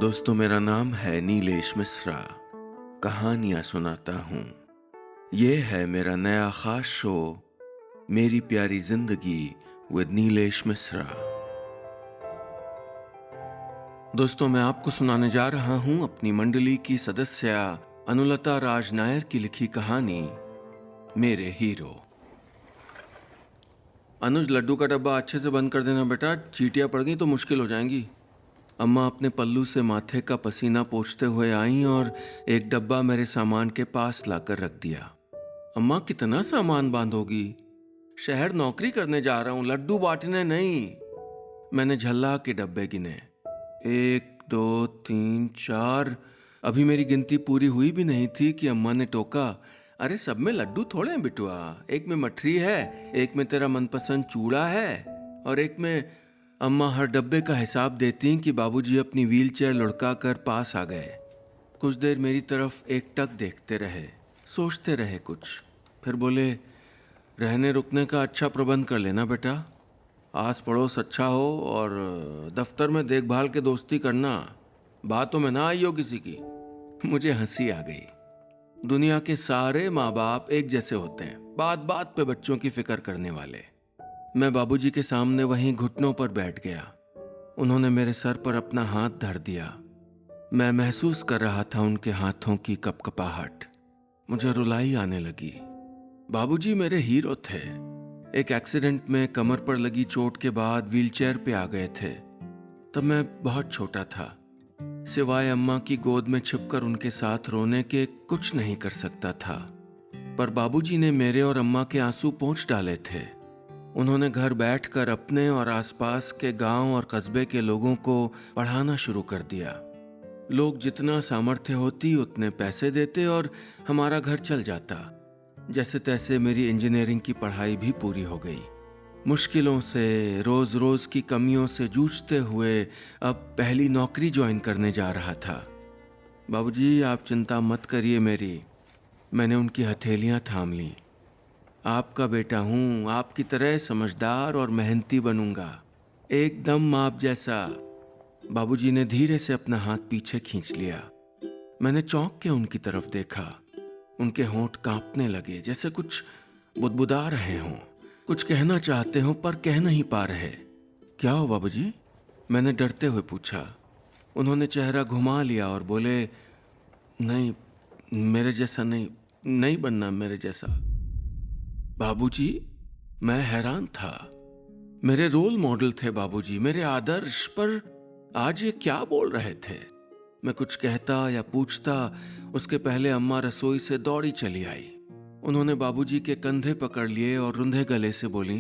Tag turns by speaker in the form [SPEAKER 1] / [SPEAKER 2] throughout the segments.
[SPEAKER 1] दोस्तों, मेरा नाम है नीलेश मिश्रा। कहानियां सुनाता हूँ। ये है मेरा नया खास शो, मेरी प्यारी जिंदगी विद नीलेश मिश्रा। दोस्तों, मैं आपको सुनाने जा रहा हूँ अपनी मंडली की सदस्य अनुलता राज नायर की लिखी कहानी मेरे हीरो। अनुज, लड्डू का डब्बा अच्छे से बंद कर देना बेटा, चींटियां पड़ गई तो मुश्किल हो जाएंगी। अम्मा अपने पल्लू से माथे का पसीना पोंछते हुए आईं और एक डब्बा मेरे सामान के पास लाकर रख दिया। अम्मा, कितना सामान बांधोगी? शहर नौकरी करने जा रहा हूं, लड्डू बांटने नहीं। मैंने झल्ला के डब्बे गिने। 1 2 3 4। अभी मेरी गिनती पूरी हुई भी नहीं थी कि अम्मा ने टोका, अरे सब में लड्डू थोड़े हैं बिटुआ, एक में मठरी है, एक में तेरा मनपसंद चूड़ा है और एक में। अम्मा हर डब्बे का हिसाब देती कि बाबूजी अपनी व्हीलचेयर लुढ़का कर पास आ गए। कुछ देर मेरी तरफ एकटक देखते रहे, सोचते रहे कुछ, फिर बोले, रहने रुकने का अच्छा प्रबंध कर लेना बेटा, आस पड़ोस अच्छा हो और दफ्तर में देखभाल के दोस्ती करना, बातों में ना आई हो किसी की। मुझे हंसी आ गई। दुनिया के सारे माँ बाप एक जैसे होते हैं, बात बात पे बच्चों की फिक्र करने वाले। मैं बाबूजी के सामने वहीं घुटनों पर बैठ गया। उन्होंने मेरे सर पर अपना हाथ धर दिया। मैं महसूस कर रहा था उनके हाथों की कपकपाहट। मुझे रुलाई आने लगी। बाबूजी मेरे हीरो थे। एक एक्सीडेंट में कमर पर लगी चोट के बाद व्हीलचेयर पे आ गए थे। तब मैं बहुत छोटा था, सिवाय अम्मा की गोद में छिपकर उनके साथ रोने के कुछ नहीं कर सकता था। पर बाबूजी ने मेरे और अम्मा के आंसू पोंछ डाले थे। उन्होंने घर बैठकर अपने और आसपास के गांव और कस्बे के लोगों को पढ़ाना शुरू कर दिया। लोग जितना सामर्थ्य होती उतने पैसे देते और हमारा घर चल जाता। जैसे तैसे मेरी इंजीनियरिंग की पढ़ाई भी पूरी हो गई। मुश्किलों से, रोज रोज की कमियों से जूझते हुए अब पहली नौकरी ज्वाइन करने जा रहा था। बाबूजी, आप चिंता मत करिए मेरी। मैंने उनकी हथेलियां थाम लीं। आपका बेटा हूं, आपकी तरह समझदार और मेहनती बनूंगा, एकदम आप जैसा। बाबूजी ने धीरे से अपना हाथ पीछे खींच लिया। मैंने चौंक के उनकी तरफ देखा। उनके होंठ कांपने लगे, जैसे कुछ बुदबुदा रहे हों, कुछ कहना चाहते हों पर कह नहीं पा रहे। क्या हो बाबूजी? मैंने डरते हुए पूछा। उन्होंने चेहरा घुमा लिया और बोले, नहीं, मेरे जैसा नहीं बनना मेरे जैसा। बाबूजी, मैं हैरान था। मेरे रोल मॉडल थे बाबूजी, मेरे आदर्श, पर आज ये क्या बोल रहे थे? मैं कुछ कहता या पूछता उसके पहले अम्मा रसोई से दौड़ी चली आई। उन्होंने बाबूजी के कंधे पकड़ लिए और रुंधे गले से बोली,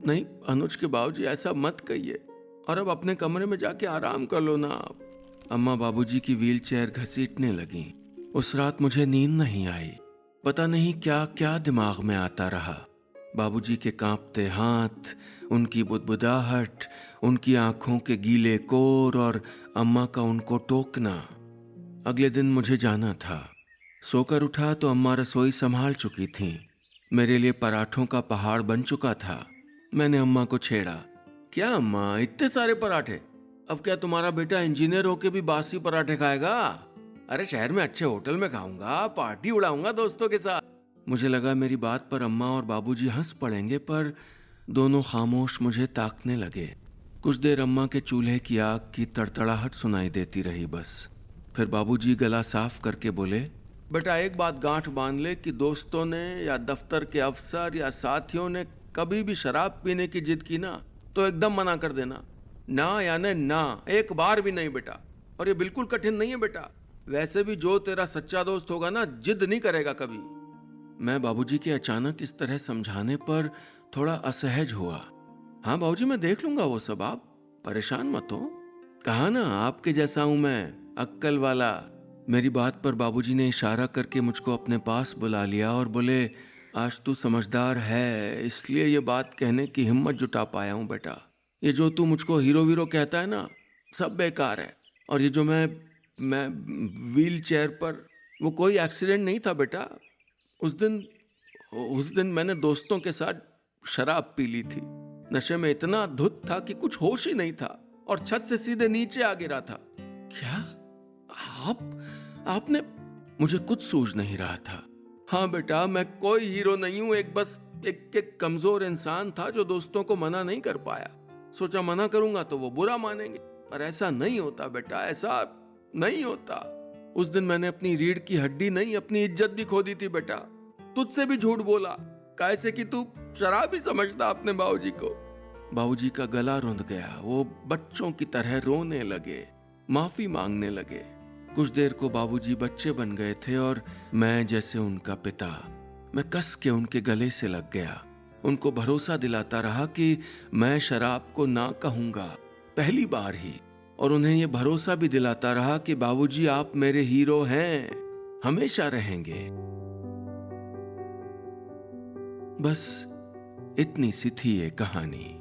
[SPEAKER 1] नहीं अनुज के बाबूजी, ऐसा मत कहिए, और अब अपने कमरे में जाके आराम कर लो ना आप। अम्मा बाबूजी की व्हीलचेयर घसीटने लगी। उस रात मुझे नींद नहीं आई। पता नहीं क्या क्या दिमाग में आता रहा। बाबूजी के कांपते हाथ, उनकी बुदबुदाहट, उनकी आंखों के गीले कोर और अम्मा का उनको टोकना। अगले दिन मुझे जाना था। सोकर उठा तो अम्मा रसोई संभाल चुकी थीं। मेरे लिए पराठों का पहाड़ बन चुका था। मैंने अम्मा को छेड़ा, क्या अम्मा, इतने सारे पराठे? अब क्या तुम्हारा बेटा इंजीनियर होके भी बासी पराठे खाएगा? अरे शहर में अच्छे होटल में खाऊंगा, पार्टी उड़ाऊंगा दोस्तों के साथ। मुझे लगा मेरी बात पर अम्मा और बाबूजी हंस पड़ेंगे, पर दोनों खामोश मुझे ताकने लगे। कुछ देर अम्मा के चूल्हे की आग की तड़तड़ाहट सुनाई देती रही बस। फिर बाबूजी गला साफ करके बोले, बेटा एक बात गांठ बांध ले कि दोस्तों ने या दफ्तर के अफसर या साथियों ने कभी भी शराब पीने की जिद की ना, तो एकदम मना कर देना। ना यानी ना, एक बार भी नहीं बेटा। और ये बिल्कुल कठिन नहीं है बेटा। वैसे भी जो तेरा सच्चा दोस्त होगा ना, जिद नहीं करेगा कभी। मैं बाबूजी के अचानक इस तरह समझाने पर थोड़ा असहज हुआ। हाँ बाबूजी, मैं देख लूंगा वो सब, आप परेशान मत हो। कहा ना आपके जैसा हूं मैं, अक्कल वाला। मेरी बात पर बाबूजी ने इशारा करके मुझको अपने पास बुला लिया और बोले, आज तू समझदार है, इसलिए ये बात कहने की हिम्मत जुटा पाया हूं बेटा। ये जो तू मुझको हीरो वीरो कहता है ना, सब बेकार है। और ये जो मैं व्हील चेयर पर, वो कोई एक्सीडेंट नहीं था बेटा। उस दिन मैंने दोस्तों के साथ शराब पी ली थी। नशे में इतना धुत था कि कुछ होश ही नहीं था और छत से सीधे नीचे आ गिरा था। क्या? आपने मुझे कुछ सूझ नहीं रहा था। हाँ बेटा, मैं कोई हीरो नहीं हूं, एक कमजोर इंसान था जो दोस्तों को मना नहीं कर पाया। सोचा मना करूंगा तो वो बुरा मानेंगे, पर ऐसा नहीं होता बेटा, ऐसा नहीं होता। उस दिन मैंने अपनी रीढ़ की हड्डी नहीं, अपनी इज्जत भी खो दी थी बेटा। तुझसे भी झूठ बोला, कैसे कि तू शराबी समझता अपने बाबूजी को। बाबूजी का गला रुंध गया, वो बच्चों की तरह रोने लगे, माफी मांगने लगे। कुछ देर को बाबूजी बच्चे बन गए थे और मैं जैसे उनका पिता, मैं कस के उनके गले से लग गया। उनको भरोसा दिलाता रहा कि मैं शराब को ना कहूंगा, पहली बार ही। और उन्हें यह भरोसा भी दिलाता रहा कि बाबूजी आप मेरे हीरो हैं, हमेशा रहेंगे। बस इतनी सी थी ये कहानी।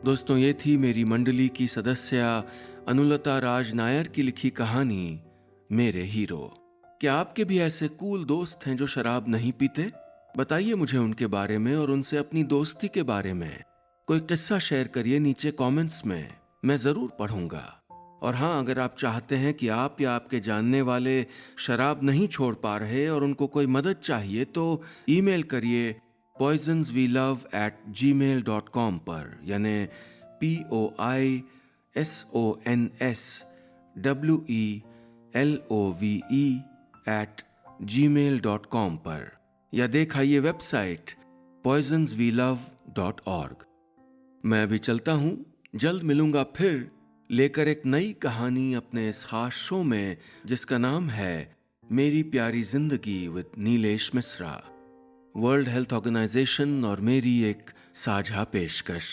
[SPEAKER 1] दोस्तों, ये थी मेरी मंडली की सदस्य अनुलता राज नायर की लिखी कहानी मेरे हीरो। क्या आपके भी ऐसे कूल दोस्त हैं जो शराब नहीं पीते? बताइए मुझे उनके बारे में और उनसे अपनी दोस्ती के बारे में कोई किस्सा शेयर करिए नीचे कमेंट्स में, मैं जरूर पढ़ूंगा। और हाँ, अगर आप चाहते हैं कि आप या आपके जानने वाले शराब नहीं छोड़ पा रहे और उनको कोई मदद चाहिए तो ईमेल करिए poisonswelove@gmail.com पर, यानी POISONSWELOVE@gmail.com पर, या देखाइए वेबसाइट poisonswelove.org। मैं अभी चलता हूं, जल्द मिलूंगा फिर लेकर एक नई कहानी अपने इस खास शो में जिसका नाम है मेरी प्यारी जिंदगी with Nilesh Mishra. World health organisation और मेरी एक साझा पेशकश।